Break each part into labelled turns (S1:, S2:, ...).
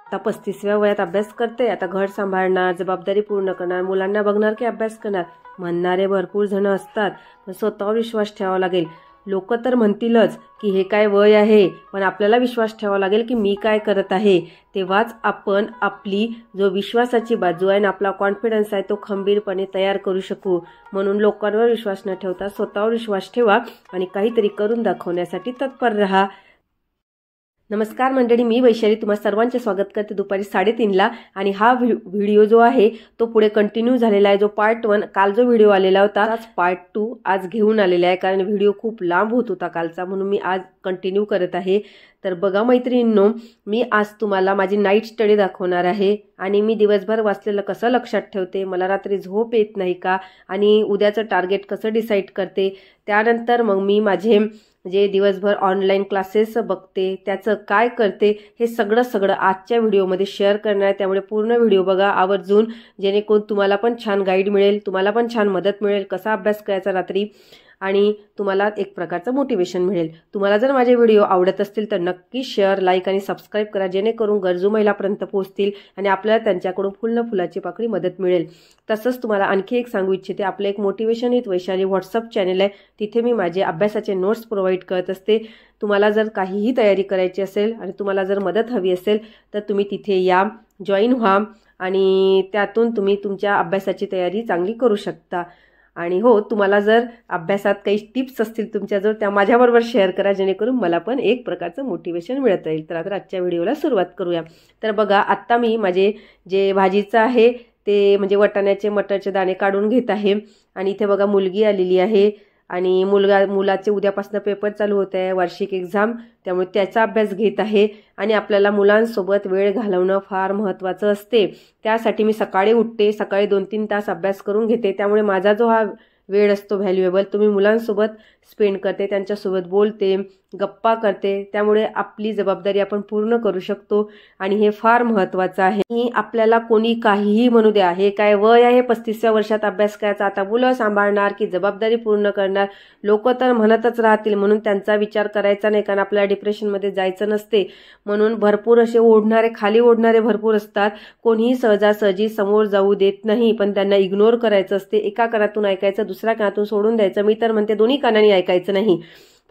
S1: आता 35व्या वयात अभ्यास करते, आता घर सांभाळणार, जबाबदारी पूर्ण करणार, मुलांना बघणार की अभ्यास करणार, म्हणणारे भरपूर जण असतात. पण स्वतःवर विश्वास ठेवावा लागेल. लोक तर म्हणतीलच की हे काय वय आहे, पण आपल्याला विश्वास ठेवावा लागेल की मी काय करत आहे. तेव्हाच आपण आपली जो विश्वासाची बाजू आहे ना, आपला कॉन्फिडन्स आहे तो खंबीरपणे तयार करू शकू. म्हणून लोकांवर विश्वास न ठेवता स्वतःवर विश्वास ठेवा आणि काहीतरी करून दाखवण्यासाठी तत्पर रहा. नमस्कार मंडळी, मी वैशाली तुम्हा सर्वांचे स्वागत करते दुपारी 3:30ला. आणि हा व्हिडिओ जो आहे तो पुढे कंटिन्यू झालेला आहे. जो पार्ट 1 काल जो व्हिडिओ आलेला होता त्याच पार्ट 2 आज घेऊन आलेला आहे, कारण व्हिडिओ खूप लांब होत होता कालचा, म्हणून मी आज कंटिन्यू करत आहे. तर बघा मैत्रिणींनो, मी आज तुम्हाला माझी नाईट स्टडी दाखवणार आहे. आणि मी दिवसभर वाचलेलं कसं लक्षात ठेवते, मला रात्री झोप येत नाही का, आणि उद्याचं टार्गेट कसं डिसाईड करते. त्यानंतर मग मी माझे जे दिवसभर ऑनलाईन क्लासेस बघते त्याचं काय करते, हे सगळं आजच्या व्हिडिओमध्ये शेअर करणार आहे. त्यामुळे पूर्ण व्हिडिओ बघा आवर्जून, जेणेकरून तुम्हाला पण छान गाईड मिळेल, तुम्हाला पण छान मदत मिळेल कसा अभ्यास करायचा रात्री, आणि तुम्हाला एक प्रकारचं मोटिवेशन मिळेल. तुम्हाला जर माझे व्हिडिओ आवडत असतील तर नक्की शेअर, लाईक आणि सबस्क्राईब करा, जेणेकरून गरजू महिलांपर्यंत पोहोचतील आणि आपल्याला त्यांच्याकडून फुलाची पाकळी मदत मिळेल. तसंच तुम्हाला आणखी एक सांगू इच्छिते, आपलं एक motivation with Vaishali WhatsApp channel आहे. तिथे मी माझे अभ्यासाचे नोट्स प्रोव्हाइड करत असते. तुम्हाला जर काहीही तयारी करायची असेल आणि तुम्हाला जर मदत हवी असेल तर तुम्ही तिथे या, जॉईन व्हा आणि त्यातून तुम्ही तुमच्या अभ्यासाची तयारी चांगली करू शकता. आणि हो, तुम्हाला जर अभ्यासात काही टिप्स असतील तुमच्याजवळ, त्या माझ्याबरोबर शेअर करा, जेणेकरून मला पण एक प्रकारचं मोटिवेशन मिळत राहील. तर आता आजच्या व्हिडिओला सुरुवात करूया. तर बघा, आत्ता मी माझे जे भाजीचं आहे ते म्हणजे वाटाण्याचे मटरचे दाणे काढून घेत आहे. आणि इथे बघा मुलगी आलेली आहे आणि मुलाचे उद्यापासून पेपर चालू होत आहे, वार्षिक एक्झाम, त्यामुळे त्याचा अभ्यास घेत आहे. आणि आपल्याला मुलांसोबत वेळ घालवणं फार महत्त्वाचं असते. त्यासाठी मी सकाळी उठते, सकाळी 2-3 तास अभ्यास करून घेते. त्यामुळे माझा जो हा वेळ असतो व्हॅल्युएबल, तो मी मुलांसोबत स्पेंड करते, त्यांच्यासोबत बोलते, गप्पा करते. त्यामुळे आपली जबाबदारी आपण पूर्ण करू शकतो आणि हे फार महत्त्वाचं आहे. आपल्याला कोणी काहीही म्हणू द्या, हे काय वय आहे 35व्या वर्षात अभ्यास करायचा, आता मुलं सांभाळणार की जबाबदारी पूर्ण करणार, लोक तर म्हणतच राहतील म्हणून त्यांचा विचार करायचा नाही, कारण आपल्याला डिप्रेशनमध्ये जायचं नसते. म्हणून भरपूर असे खाली ओढणारे भरपूर असतात. कोणीही सहजासहजी समोर जाऊ देत नाही, पण त्यांना इग्नोर करायचं असते. एका कानातून ऐकायचं, दुसऱ्या कानातून सोडून द्यायचं. मी तर म्हणते दोन्ही कानांनी ऐकायचं नाही,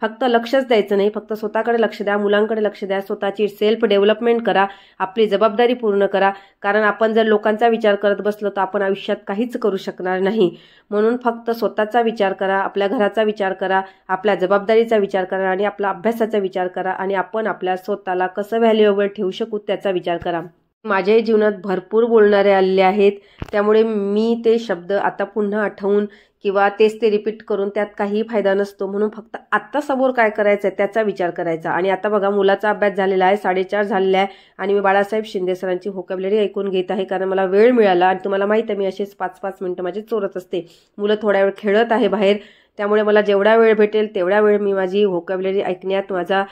S1: फक्त लक्षच द्यायचं नाही. फक्त स्वतःकडे लक्ष द्या, मुलांकडे लक्ष द्या, स्वतःची सेल्फ डेव्हलपमेंट करा, आपली जबाबदारी पूर्ण करा. कारण आपण जर लोकांचा विचार करत बसलो तर आपण आयुष्यात काहीच करू शकणार नाही. म्हणून फक्त स्वतःचा विचार करा, आपल्या घराचा विचार करा, आपल्या जबाबदारीचा विचार करा आणि आपला अभ्यासाचा विचार करा. आणि आपण आपल्या स्वतःला कसं व्हॅल्युएबल ठेवू शकू त्याचा विचार करा. माझ्याही जीवनात भरपूर बोलणारे आलेले आहेत, त्यामुळे मी ते शब्द आता पुन्हा आठवून किंवा तेच ते रिपीट करून त्यात काही फायदा नसतो. म्हणून फक्त आत्ता समोर काय करायचं आहे त्याचा विचार करायचा. आणि आता बघा, मुलाचा अभ्यास झालेला आहे, 4:30 झालेला आहे आणि मी बाळासाहेब शिंदे सरांची व्होकॅब्युलरी ऐकून घेत आहे, कारण मला वेळ मिळाला. आणि तुम्हाला माहिती आहे मी असेच 5-5 मिनिटं माझे चोरत असते. मुलं थोड्या वेळ खेळत आहे बाहेर, त्यामुळे मला जेवढा वेळ भेटेल तेवढा वेळ मी माझी व्होकॅब्युलरी ऐकण्यात माझा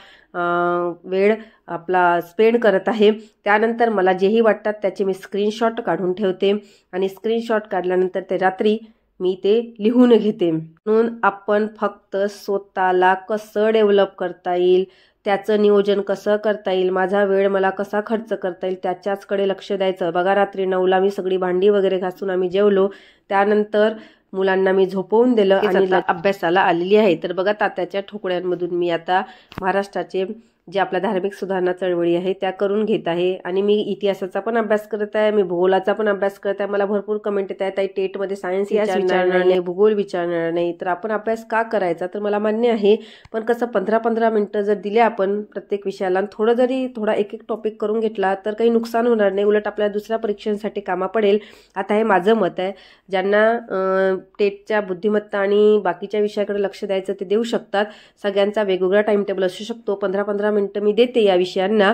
S1: वेळ आपला स्पेंड करत आहे. त्यानंतर मला जेही वाटतात त्याचे मी स्क्रीनशॉट काढून ठेवते आणि स्क्रीनशॉट काढल्यानंतर ते रात्री मी ते लिहून घेते. म्हणून आपण फक्त स्वतःला कसं डेव्हलप करता येईल, त्याचं नियोजन कसं करता येईल, माझा वेळ मला कसा खर्च करता येईल त्याच्याचकडे लक्ष द्यायचं. बघा, रात्री 9ला मी सगळी भांडी वगैरे घासून आम्ही जेवलो, त्यानंतर मुलांना मी झोपवून दिलं आणि अभ्यासाला आलेली आहे. तर बघा, तात्याच्या ठोकळ्यांमधून मी आता महाराष्ट्राचे जे आपल्या धार्मिक सुधारणा चळवळी आहे त्या करून घेत आहे. आणि मी इतिहासाचा पण अभ्यास करत आहे, मी भूगोलाचा पण अभ्यास करत आहे. मला भरपूर कमेंट येत आहेत, टेटमध्ये सायन्स विचारणार नाही, भूगोल विचारणार नाही, तर आपण अभ्यास का करायचा. तर मला मान्य आहे, पण कसं 15-15 मिनिटं जर दिले आपण प्रत्येक विषयाला, थोडा एक टॉपिक करून घेतला तर काही नुकसान होणार नाही, उलट आपल्या दुसऱ्या परीक्षांसाठी कामा पडेल. आता हे माझं मत आहे. ज्यांना टेटच्या बुद्धिमत्ता आणि बाकीच्या विषयाकडे लक्ष द्यायचं ते देऊ शकतात. सगळ्यांचा वेगवेगळा टाइम टेबल असू शकतो. 15-15 मिनिटं मी देते या विषयांना,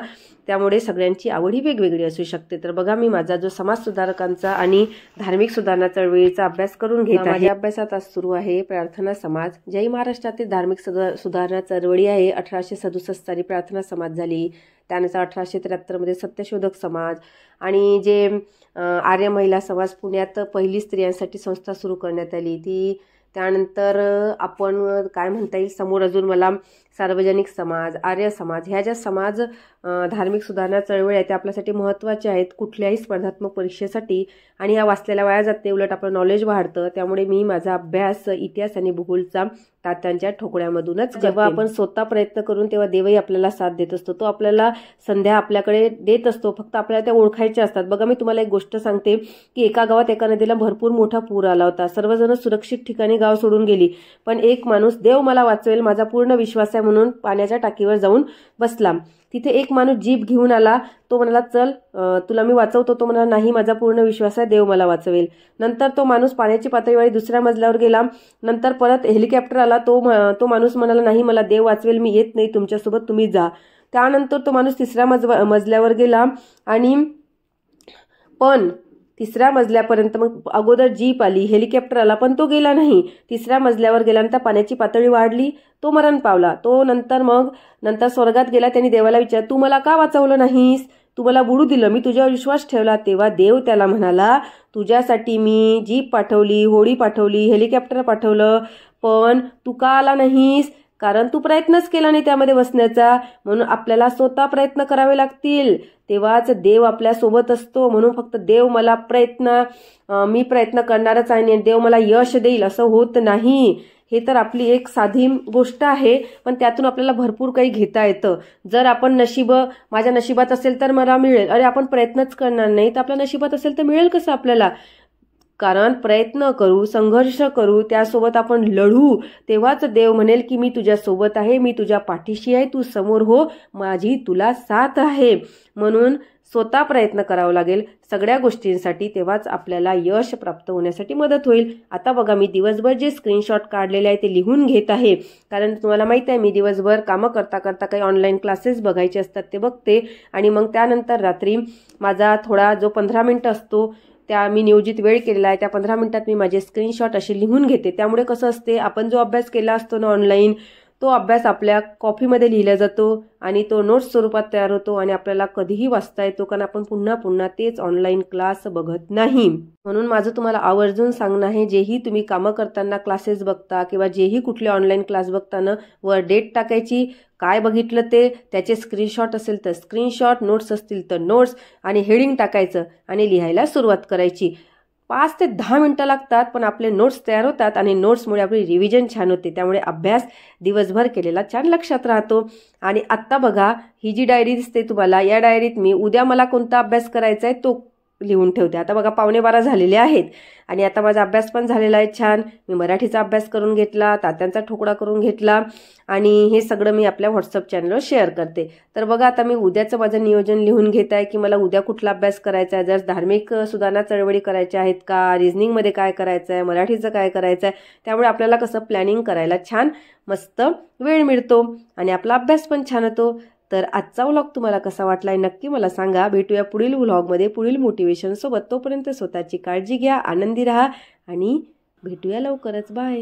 S1: त्यामुळे सगळ्यांची आवड ही वेगवेगळी असू शकते. तर बघा, मी माझा जो समाज सुधारकांचा आणि धार्मिक सुधारणा चळवळीचा अभ्यास करून घेत आहे. माझ्या अभ्यासात आज सुरू आहे प्रार्थना समाज. ज्याही महाराष्ट्रातील धार्मिक सुधारणा चळवळी आहे, 1867 साली प्रार्थना समाज झाली. त्यानंतर 1873 मध्ये सत्यशोधक समाज आणि जे आर्य महिला समाज, पुण्यात पहिली स्त्रियांसाठी संस्था सुरू करण्यात आली ती. त्यानंतर आपण काय म्हणता येईल, समोर अजून मला सार्वजनिक समाज, आर्य समाज ह्या ज्या समाज धार्मिक सुधारणा चळवळी आहेत त्या आपल्यासाठी महत्त्वाच्या आहेत कुठल्याही स्पर्धात्मक परीक्षेसाठी, आणि ह्या वाचलेल्या वाया जाते, उलट आपलं नॉलेज वाढतं. त्यामुळे मी माझा अभ्यास इतिहास आणि भूगोलचा तात्यांच्या ठोकळ्यामधूनच जेव्हा आपण स्वतः प्रयत्न करून तेव्हा देवही आपल्याला साथ देत असतो. तो आपल्याला संध्या आपल्याकडे देत असतो, फक्त आपल्याला त्या ओळखायच्या असतात. बघा मी तुम्हाला एक गोष्ट सांगते की एका गावात एका नदीला भरपूर मोठा पूर आला होता. सर्वजण सुरक्षित ठिकाणी गाव सोडून गेली, पण एक माणूस देव मला वाचवेल माझा पूर्ण विश्वास आहे म्हणून पाण्याच्या टाकीवर जाऊन बसला. तिथे एक माणूस जीप घेऊन आला, तो म्हणाला चल तुला मी वाचवतो. तो म्हणाला नाही माझा पूर्ण विश्वास आहे देव मला वाचवेल. नंतर तो माणूस पाण्याची पातळीवाढी दुसऱ्या मजल्यावर गेला. नंतर परत हेलिकॉप्टर आला, तो माणूस म्हणाला नाही मला देव वाचवेल मी येत नाही तुमच्यासोबत तुम्ही जा. त्यानंतर तो माणूस तिसऱ्या मजल्यावर गेला आणि पण तिसऱ्या मजल्यापर्यंत मग अगोदर जीप आली, हेलिकॉप्टर आला, पण तो गेला नाही. तिसऱ्या मजल्यावर गेल्यानंतर पाण्याची पातळी वाढली, तो मरण पावला. तो नंतर स्वर्गात गेला. त्यांनी देवाला विचारलं तू मला का वाचवलं नाहीस, तू मला बुडू दिलं, मी तुझ्यावर विश्वास ठेवला. तेव्हा देव त्याला म्हणाला तुझ्यासाठी मी जीप पाठवली, होडी पाठवली, हेलिकॉप्टर पाठवलं, पण तू का आला नाहीस, कारण तू प्रयत्नच केला नाही त्यामध्ये बसण्याचा. म्हणून आपल्याला स्वतः प्रयत्न करावे लागतील तेव्हाच देव आपल्या सोबत असतो. म्हणून फक्त देव मला मी प्रयत्न करणारच आहे आणि देव मला यश देईल असं होत नाही. हे तर आपली एक साधी गोष्ट आहे, पण त्यातून आपल्याला भरपूर काही घेता येतं. जर आपण माझ्या नशिबात असेल तर मला मिळेल, अरे आपण प्रयत्नच करणार नाही तर आपल्या नशिबात असेल तर मिळेल कसं आपल्याला. कारण प्रयत्न करू, संघर्ष करू, त्यासोबत आपण लढू, तेव्हाच देव म्हणेल की मी तुझ्या सोबत आहे, मी तुझ्या पाठीशी आहे, तू समोर हो, माझी तुला साथ आहे. म्हणून स्वतः प्रयत्न करावा लागेल सगळ्या गोष्टींसाठी, तेव्हाच आपल्याला यश प्राप्त होण्यासाठी मदत होईल. आता बघा मी दिवसभर जे स्क्रीनशॉट काढलेले आहे ते लिहून घेत आहे, कारण तुम्हाला माहिती आहे मी दिवसभर कामं करता करता काही ऑनलाईन क्लासेस बघायचे असतात ते बघते, आणि मग त्यानंतर रात्री माझा थोडा जो 15 मिनिटं असतो त्या मी नियोजित वेळ केलेला आहे, त्या 15 मिनिटात मी माझे स्क्रीनशॉट असे लिहून घेते. त्यामुळे कसं असते आपण जो अभ्यास केला असतो ना ऑनलाईन, तो अभ्यास आपल्या कॉपीमध्ये लिहिला जातो आणि तो नोट्स स्वरूपात तयार होतो आणि आपल्याला कधीही वाचता येतो, कारण आपण पुन्हा पुन्हा तेच ऑनलाईन क्लास बघत नाही. म्हणून माझं तुम्हाला आवर्जून सांगणं आहे, जेही तुम्ही कामं करताना क्लासेस बघता किंवा जेही कुठले ऑनलाईन क्लास बघताना वर डेट टाकायची, काय बघितलं ते, त्याचे स्क्रीनशॉट असेल तर स्क्रीनशॉट, नोट्स असतील तर नोट्स, आणि हेडिंग टाकायचं आणि लिहायला सुरुवात करायची. 5 ते 10 मिनिटं लागतात, पण आपले नोट्स तयार होतात आणि नोट्समुळे आपली रिव्हिजन छान होते. त्यामुळे अभ्यास दिवसभर केलेला छान लक्षात राहतो. आणि आत्ता बघा ही जी डायरी दिसते तुम्हाला, या डायरीत मी उद्या मला कोणता अभ्यास करायचा आहे तो लिहून ठेवते. आता बघा 11:15 झालेले आहेत आणि आता माझा अभ्यास पण झालेला आहे छान. मी मराठीचा अभ्यास करून घेतला, तात्यांचा ठोकळा करून घेतला, आणि हे सगळं मी आपल्या व्हॉट्सअप चॅनलवर शेअर करते. तर बघा आता मी उद्याचं माझं नियोजन लिहून घेत आहे की मला उद्या कुठला अभ्यास करायचा आहे, जर धार्मिक सुधारणा चळवळी करायच्या आहेत का, रिझनिंगमध्ये काय करायचं आहे, मराठीचं काय करायचं आहे. त्यामुळे आपल्याला कसं प्लॅनिंग करायला छान मस्त वेळ मिळतो आणि आपला अभ्यास पण छान होतो. तर आजचा व्लॉग तुम्हाला कसा वाटलाय नक्की मला सांगा. भेटूया पुढील व्लॉगमध्ये पुढील मोटिवेशन सोबत. तोपर्यंत स्वतःची काळजी घ्या, आनंदी राहा आणि भेटूया लवकरच. बाय.